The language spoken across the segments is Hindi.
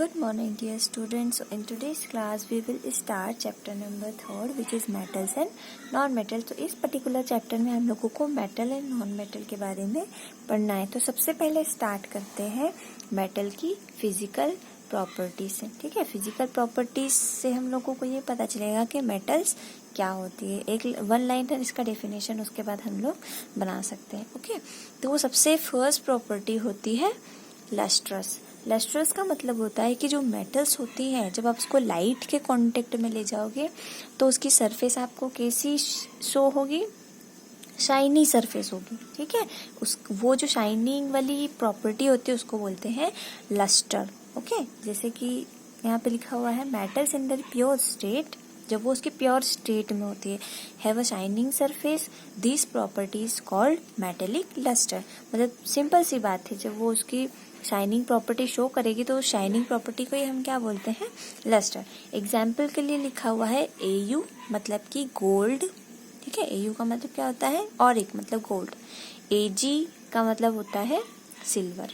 Good morning dear students. So in today's class we will start chapter number 3 which is metals and non-metal. तो इस particular chapter में हम लोगों को metal and non-metal के बारे में पढ़ना है. तो सबसे पहले स्टार्ट करते हैं metal की physical प्रॉपर्टीज से. ठीक है, फिजिकल प्रॉपर्टीज से हम लोगों को ये पता चलेगा कि मेटल्स क्या होती है. एक वन लाइनर इसका डेफिनेशन उसके बाद हम लोग बना सकते हैं. ओके, तो वो सबसे फर्स्ट प्रॉपर्टी होती है लस्ट्रस. लस्ट्रस का मतलब होता है कि जो मेटल्स होती हैं जब आप उसको लाइट के कांटेक्ट में ले जाओगे तो उसकी सरफेस आपको कैसी शो होगी, शाइनी सरफेस होगी. ठीक है, वो जो शाइनिंग वाली प्रॉपर्टी होती है उसको बोलते हैं लस्टर. ओके, जैसे कि यहाँ पे लिखा हुआ है metals in the pure state, जब वो उसकी प्योर स्टेट में होती है, have a shining surface, this property is called metallic lustre. मतलब सिंपल सी बात है, जब वो उसकी शाइनिंग प्रॉपर्टी शो करेगी तो शाइनिंग प्रॉपर्टी को ही हम क्या बोलते हैं, लस्टर. एग्जाम्पल के लिए लिखा हुआ है AU मतलब कि गोल्ड. ठीक है, AU का मतलब क्या होता है, और एक मतलब गोल्ड. AG का मतलब होता है सिल्वर.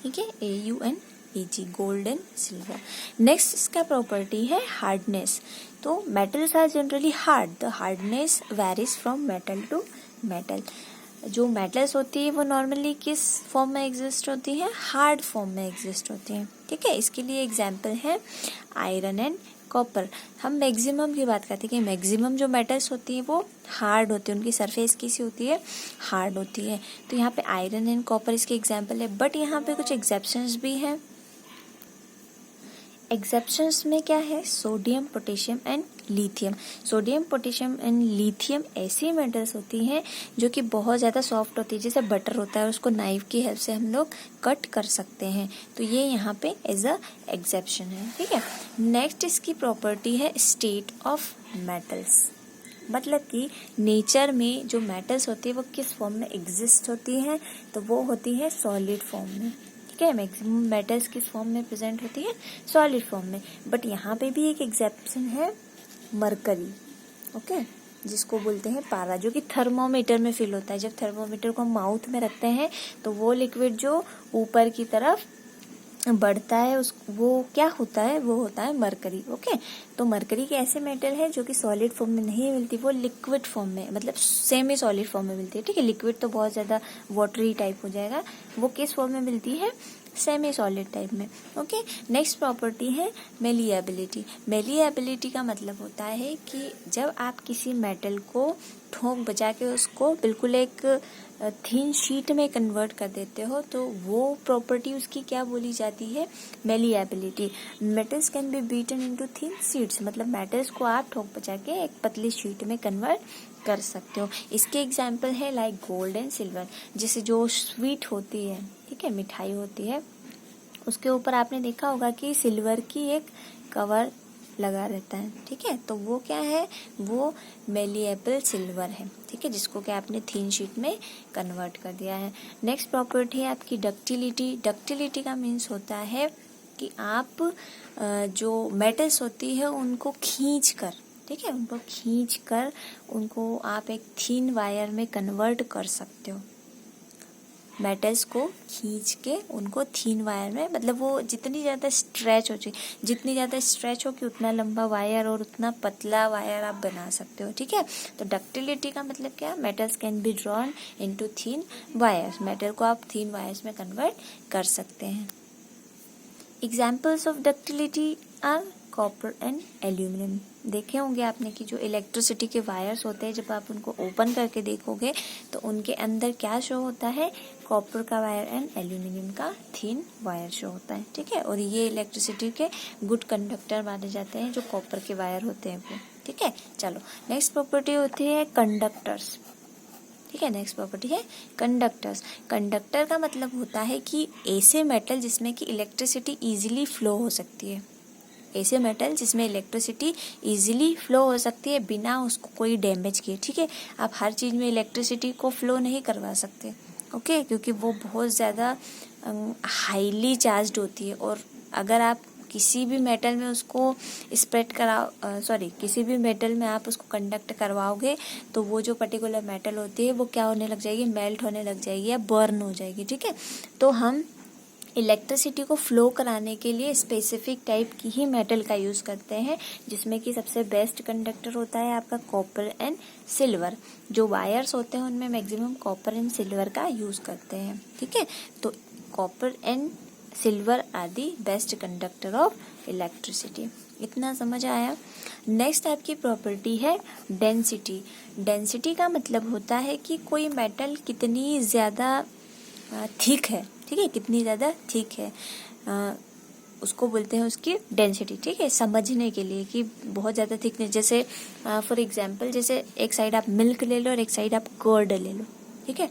ठीक है, AUNAG gold and silver. Next इसका प्रॉपर्टी है हार्डनेस. तो metals are generally hard. The hardness varies from metal to metal. जो मेटल्स होती है वो नॉर्मली किस फॉर्म में एग्जिस्ट होती है, हार्ड फॉर्म में एग्जिस्ट होती है. ठीक है, इसके लिए एग्जांपल है आयरन एंड कॉपर. हम मैक्सिमम की बात करते हैं कि मैक्सिमम जो मेटल्स होती है वो हार्ड होती है, उनकी सरफेस कैसी होती है, हार्ड होती है. तो यहाँ पे आयरन एंड कॉपर इसके एग्जांपल है. बट यहाँ पे कुछ एग्जेप्शंस भी हैं. एग्जेप्शंस में क्या है, sodium, potassium and lithium. Sodium, potassium and lithium ऐसी मेटल्स होती हैं जो कि बहुत ज़्यादा सॉफ्ट होती है, जैसे बटर होता है, उसको नाइफ की हेल्प से हम लोग कट कर सकते हैं. तो ये यहाँ पे एज अ एग्जेप्शन है. ठीक है, नेक्स्ट इसकी प्रॉपर्टी है स्टेट ऑफ मेटल्स. मतलब कि नेचर में जो मेटल्स होती है वो किस फॉर्म में एग्जिस्ट होती हैं, तो वो होती है सॉलिड फॉर्म में. ठीक है, मैक्सिमम मेटल्स किस फॉर्म में प्रेजेंट होती है, सॉलिड फॉर्म में. बट यहाँ पे भी एक एग्जेप्शन है, मरकरी. ओके, जिसको बोलते हैं पारा, जो कि थर्मोमीटर में फिल होता है. जब थर्मोमीटर को माउथ में रखते हैं तो वो लिक्विड जो ऊपर की तरफ बढ़ता है वो क्या होता है, वो होता है मरकरी. ओके, तो मरकरी के ऐसे मेटल है जो कि सॉलिड फॉर्म में नहीं मिलती, वो लिक्विड फॉर्म में, मतलब सेमी सॉलिड फॉर्म में मिलती है. ठीक है, लिक्विड तो बहुत ज्यादा वाटरी टाइप हो जाएगा, वो किस फॉर्म में मिलती है, सेमी सॉलिड टाइप में. ओके, नेक्स्ट प्रॉपर्टी है मेलिएबिलिटी. मेलिएबिलिटी का मतलब होता है कि जब आप किसी मेटल को ठोक बजा के उसको बिल्कुल एक थिन शीट में कन्वर्ट कर देते हो तो वो प्रॉपर्टी उसकी क्या बोली जाती है, malleability. Metals can B beaten into thin sheets. मतलब मेटल्स को आप ठोक बजा के एक पतली शीट में कन्वर्ट कर सकते हो. इसके एग्जाम्पल है लाइक गोल्ड एंड सिल्वर. जैसे जो स्वीट होती है, ठीक है, मिठाई होती है, उसके ऊपर आपने देखा होगा कि सिल्वर की एक कवर लगा रहता है. ठीक है, तो वो क्या है, वो मेलिएबल सिल्वर है. ठीक है, जिसको क्या आपने थिन शीट में कन्वर्ट कर दिया है. नेक्स्ट प्रॉपर्टी है आपकी डक्टिलिटी. डक्टिलिटी का मीन्स होता है कि आप जो मेटल्स होती है उनको खींच कर, ठीक है, उनको खींच कर उनको आप एक थिन वायर में कन्वर्ट कर सकते हो. मेटल्स को खींच के उनको थिन वायर में, मतलब वो जितनी ज़्यादा स्ट्रेच हो जाए, जितनी ज़्यादा स्ट्रेच हो कि उतना लंबा वायर और उतना पतला वायर आप बना सकते हो. ठीक है, तो डक्टिलिटी का मतलब क्या, metals can be drawn into thin wires. Metal को आप थिन वायर्स में कन्वर्ट कर सकते हैं. Examples of ductility are copper and aluminium. देखे होंगे आपने कि जो इलेक्ट्रिसिटी के वायर्स होते हैं जब आप उनको ओपन करके देखोगे तो उनके अंदर क्या शो होता है, कॉपर का वायर एंड एल्यूमिनियम का थिन वायर शो होता है. ठीक है, और ये इलेक्ट्रिसिटी के गुड कंडक्टर माने जाते हैं जो कॉपर के वायर होते हैं वो. ठीक है, चलो नेक्स्ट प्रॉपर्टी होती है कंडक्टर्स. ठीक है, नेक्स्ट प्रॉपर्टी है कंडक्टर्स. कंडक्टर का मतलब होता है कि ऐसे मेटल जिसमें कि इलेक्ट्रिसिटी इजीली फ्लो हो सकती है. ऐसे मेटल जिसमें इलेक्ट्रिसिटी इजीली फ्लो हो सकती है बिना उसको कोई डैमेज किए. ठीक है, आप हर चीज़ में इलेक्ट्रिसिटी को फ्लो नहीं करवा सकते. ओके, क्योंकि वो बहुत ज़्यादा हाईली चार्ज्ड होती है. और अगर आप किसी भी मेटल में उसको स्प्रेड किसी भी मेटल में आप उसको कंडक्ट करवाओगे तो वो जो पर्टिकुलर मेटल होती है वो क्या होने लग जाएगी, मेल्ट होने लग जाएगी या बर्न हो जाएगी. ठीक है, तो हम इलेक्ट्रिसिटी को फ्लो कराने के लिए स्पेसिफिक टाइप की ही मेटल का यूज करते हैं, जिसमें कि सबसे बेस्ट कंडक्टर होता है आपका कॉपर एंड सिल्वर। जो वायर्स होते हैं उनमें मैक्सिमम कॉपर एंड सिल्वर का यूज करते हैं, ठीक है। तो copper and silver are the best conductor of electricity. इतना समझ आया। नेक्स्ट आपकी प्रॉपर्टी है डेंसिटी। डेंसिटी का मतलब होता है कि कोई मेटल कितनी ज्यादा थिक है, ठीक है, कितनी ज्यादा थिक है, उसको बोलते हैं उसकी डेंसिटी, ठीक है। समझने के लिए कि बहुत ज्यादा थिकनेस, जैसे फॉर एग्जांपल जैसे एक साइड आप मिल्क ले लो और एक साइड आप कर्ड ले लो, ठीक है।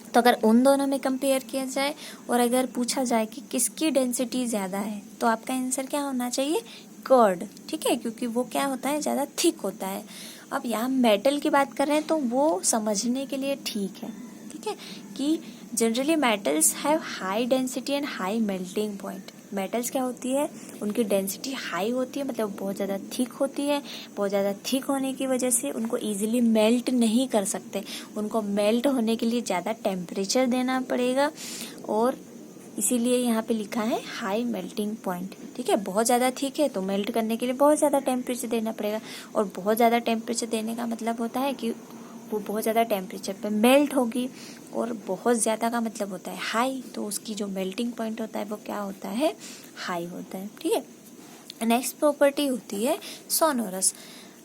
तो अगर उन दोनों में कंपेयर किया जाए और अगर पूछा जाए कि किसकी डेंसिटी ज्यादा है, तो आपका आंसर क्या होना चाहिए, कर्ड, ठीक है, क्योंकि वो क्या होता है, ज्यादा थिक होता है। अब यहाँ मेटल की बात कर रहे हैं तो वो समझने के लिए ठीक है, ठीक है, कि generally metals have high density and high melting point. Metals क्या होती है, उनकी डेंसिटी हाई होती है, मतलब बहुत ज़्यादा थिक होती है। बहुत ज़्यादा थिक होने की वजह से उनको इजीली मेल्ट नहीं कर सकते, उनको मेल्ट होने के लिए ज़्यादा टेम्परेचर देना पड़ेगा, और इसीलिए यहाँ पे लिखा है हाई मेल्टिंग पॉइंट, ठीक है। बहुत ज़्यादा थिक है तो मेल्ट करने के लिए बहुत ज़्यादा टेम्परेचर देना पड़ेगा, और बहुत ज़्यादा टेम्परेचर देने का मतलब होता है कि वो बहुत ज़्यादा टेम्परेचर पे मेल्ट होगी, और बहुत ज़्यादा का मतलब होता है हाई, तो उसकी जो मेल्टिंग पॉइंट होता है वो क्या होता है, हाई होता है, ठीक है। नेक्स्ट प्रॉपर्टी होती है sonorous.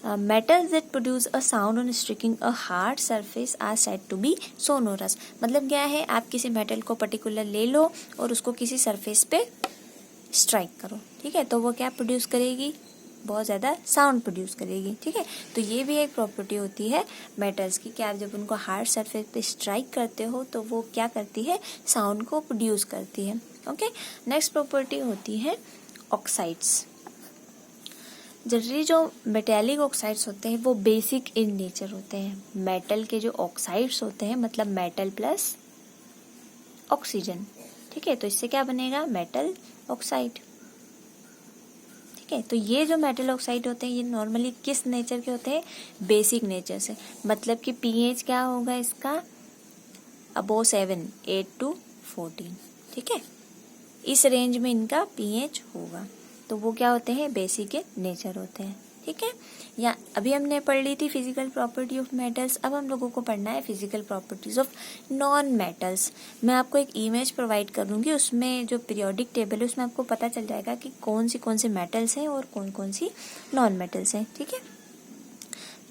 Metals that produce a sound on striking a hard surface are said to be sonorous. मतलब क्या है, आप किसी मेटल को पर्टिकुलर ले लो और उसको किसी सरफेस पे स्ट्राइक करो, ठीक है, तो वो क्या प्रोड्यूस करेगी, बहुत ज़्यादा साउंड प्रोड्यूस करेगी, ठीक है। तो ये भी एक प्रॉपर्टी होती है मेटल्स की कि आप जब उनको हार्ड सरफेस पे स्ट्राइक करते हो तो वो क्या करती है, साउंड को प्रोड्यूस करती है, ओके। नेक्स्ट प्रॉपर्टी होती है ऑक्साइड्स। जनरली जो मेटेलिक ऑक्साइड्स होते हैं वो बेसिक इन नेचर होते हैं। मेटल के जो ऑक्साइड्स होते हैं मतलब मेटल प्लस ऑक्सीजन, ठीक है, तो इससे क्या बनेगा, मेटल ऑक्साइड, ठीक है। तो ये जो मेटल ऑक्साइड होते हैं ये नॉर्मली किस नेचर के होते हैं, बेसिक नेचर से, मतलब कि पीएच क्या होगा इसका, अबो 7, 8 to 14, ठीक है, इस रेंज में इनका पीएच होगा, तो वो क्या होते हैं, बेसिक नेचर होते हैं, ठीक है। या अभी हमने पढ़ ली थी फिजिकल प्रॉपर्टी ऑफ मेटल्स, अब हम लोगों को पढ़ना है physical properties of non metals. मैं आपको एक इमेज प्रोवाइड करूंगी, उसमें जो पीरियोडिक टेबल है उसमें आपको पता चल जाएगा कि कौन से मेटल्स हैं और कौन कौन सी नॉन मेटल्स हैं, ठीक है।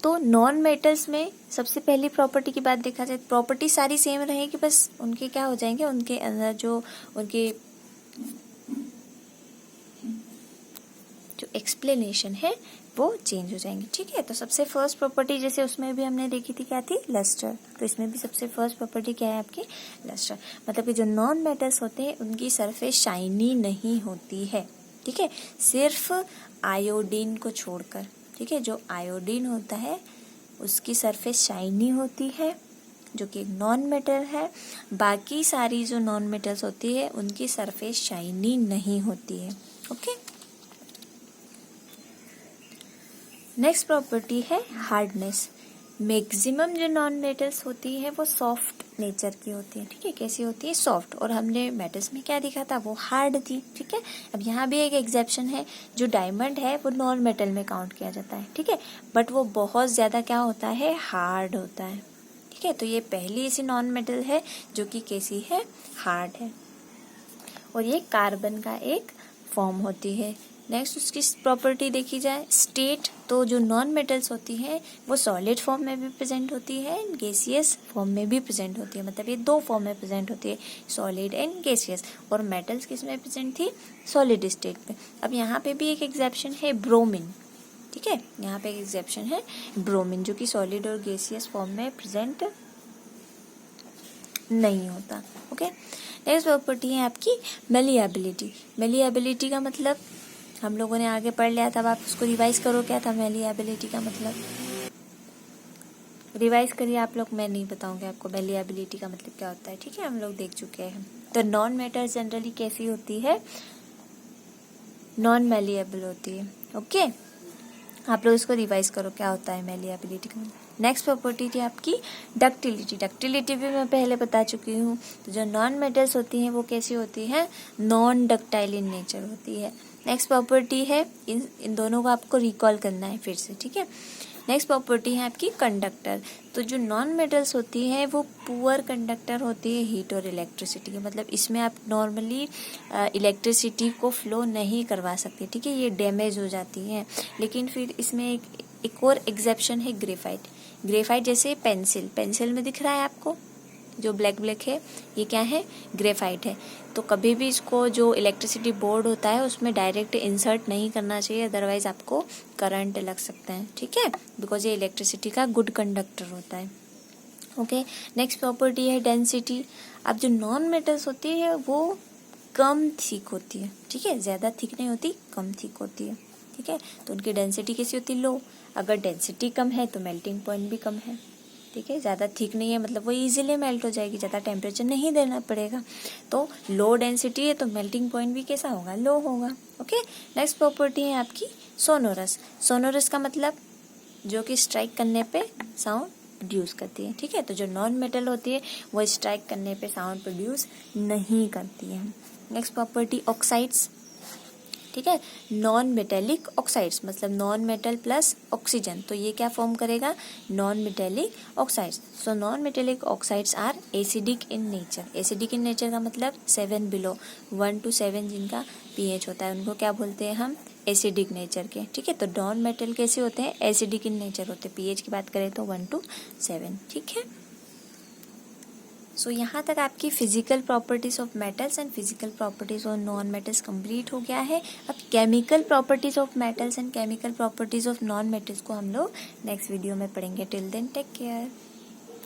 तो नॉन मेटल्स में सबसे पहली प्रॉपर्टी की बात देखा जाए, प्रॉपर्टी सारी सेम रहेगी, बस उनके क्या हो जाएंगे, उनके अंदर जो उनके जो एक्सप्लेनेशन है वो चेंज हो जाएंगे, ठीक है। तो सबसे फर्स्ट प्रॉपर्टी जैसे उसमें भी हमने देखी थी क्या थी, लस्टर, तो इसमें भी सबसे फर्स्ट प्रॉपर्टी क्या है आपकी, लस्टर। मतलब कि जो नॉन मेटल्स होते हैं उनकी सरफेस शाइनी नहीं होती है, ठीक है, सिर्फ आयोडीन को छोड़कर, ठीक है, जो आयोडीन होता है उसकी सरफेस शाइनी होती है, जो कि नॉन मेटल है। बाकी सारी जो नॉन मेटल्स होती है उनकी सरफेस शाइनी नहीं होती है, ओके। नेक्स्ट प्रॉपर्टी है हार्डनेस। मैक्सिमम जो नॉन मेटल्स होती है वो सॉफ्ट नेचर की होती है, ठीक है, कैसी होती है, सॉफ्ट, और हमने मेटल्स में क्या दिखा था, वो हार्ड थी, ठीक है। अब यहाँ भी एक एग्जेप्शन है, जो डायमंड है वो नॉन मेटल में काउंट किया जाता है, ठीक है, बट वो बहुत ज्यादा क्या होता है, हार्ड होता है, ठीक है। तो ये पहली ऐसी नॉन मेटल है जो कि कैसी है, हार्ड है, और ये कार्बन का एक फॉर्म होती है। नेक्स्ट उसकी प्रॉपर्टी देखी जाए, स्टेट, तो जो नॉन मेटल्स होती है वो सॉलिड फॉर्म में भी प्रेजेंट होती है, गैसियस फॉर्म में भी प्रेजेंट होती है, मतलब ये दो फॉर्म में प्रेजेंट होती है, सॉलिड एंड गैसियस। और मेटल्स किस में प्रेजेंट थी, सॉलिड स्टेट पे। अब यहाँ पे भी एक एग्जेप्शन है, ब्रोमीन, ठीक है, यहाँ पे एक एग्जेप्शन है ब्रोमीन, जो कि सॉलिड और गैसियस फॉर्म में प्रेजेंट नहीं होता, ओके। नेक्स्ट प्रॉपर्टी है आपकी मेलिएबिलिटी। मेलिएबिलिटी का मतलब हम लोगों ने आगे पढ़ लिया था, अब आप उसको रिवाइज करो, क्या था मेलिएबिलिटी का मतलब, रिवाइज करिए आप लोग, मैं नहीं बताऊंगी आपको मेलिएबिलिटी का मतलब क्या होता है, ठीक है, हम लोग देख चुके हैं। तो नॉन मैटर जनरली कैसी होती है, नॉन मेलिएबल होती है, ओके। आप लोग इसको रिवाइज करो क्या होता है मेलिएबिलिटी का मतलब। नेक्स्ट प्रॉपर्टी थी आपकी डक्टिलिटी। डक्टिलिटी भी मैं पहले बता चुकी हूँ। तो जो नॉन मेटल्स होती हैं वो कैसी होती है, नॉन डक्टाइल इन नेचर होती है। नेक्स्ट प्रॉपर्टी है, इन दोनों को आपको रिकॉल करना है फिर से, ठीक है। नेक्स्ट प्रॉपर्टी है आपकी कंडक्टर। तो जो नॉन मेटल्स होती है वो पुअर कंडक्टर होती है हीट और इलेक्ट्रिसिटी के, मतलब इसमें आप नॉर्मली इलेक्ट्रिसिटी को फ्लो नहीं करवा सकते, ठीक है, ये डैमेज हो जाती है। लेकिन फिर इसमें एक और एग्जेप्शन है ग्रेफाइट। ग्रेफाइट जैसे पेंसिल में दिख रहा है आपको जो ब्लैक है, ये क्या है, ग्रेफाइट है। तो कभी भी इसको जो इलेक्ट्रिसिटी बोर्ड होता है उसमें डायरेक्ट इंसर्ट नहीं करना चाहिए, अदरवाइज आपको करंट लग सकता है, ठीक है, बिकॉज ये इलेक्ट्रिसिटी का गुड कंडक्टर होता है। ओके, नेक्स्ट प्रॉपर्टी है डेंसिटी। अब जो नॉन मेटल्स होती है वो कम थिक होती है, ठीक है, ज़्यादा थिक नहीं होती, कम थिक होती है, ठीक है। तो उनकी डेंसिटी कैसी होती है, लो। अगर डेंसिटी कम है तो मेल्टिंग पॉइंट भी कम है, ठीक है। ज़्यादा थिक नहीं है मतलब वो इजीली मेल्ट हो जाएगी, ज़्यादा टेम्परेचर नहीं देना पड़ेगा। तो लो डेंसिटी है तो मेल्टिंग पॉइंट भी कैसा होगा, लो होगा। ओके, नेक्स्ट प्रॉपर्टी है आपकी सोनोरस। सोनोरस का मतलब जो कि स्ट्राइक करने पे साउंड प्रोड्यूस करती है, ठीक है। तो जो नॉन मेटल होती है वो स्ट्राइक करने पे साउंड प्रोड्यूस नहीं करती है। नेक्स्ट प्रॉपर्टी ऑक्साइड्स, ठीक है, नॉन मेटेलिक ऑक्साइड्स, मतलब नॉन मेटल प्लस ऑक्सीजन, तो ये क्या फॉर्म करेगा, non metallic oxides. So non metallic oxides are acidic in nature. Acidic in nature का मतलब 7 बिलो, 1 to 7 जिनका pH होता है उनको क्या बोलते हैं हम, एसिडिक नेचर के, ठीक है। तो नॉन मेटल कैसे होते हैं, एसिडिक इन नेचर होते हैं। pH की बात करें तो 1 to 7, ठीक है। सो यहाँ तक आपकी physical properties of metals and physical properties of non metals complete हो गया है। अब chemical properties of metals and chemical properties of non metals को हम लोग नेक्स्ट वीडियो में पढ़ेंगे। Till then take care.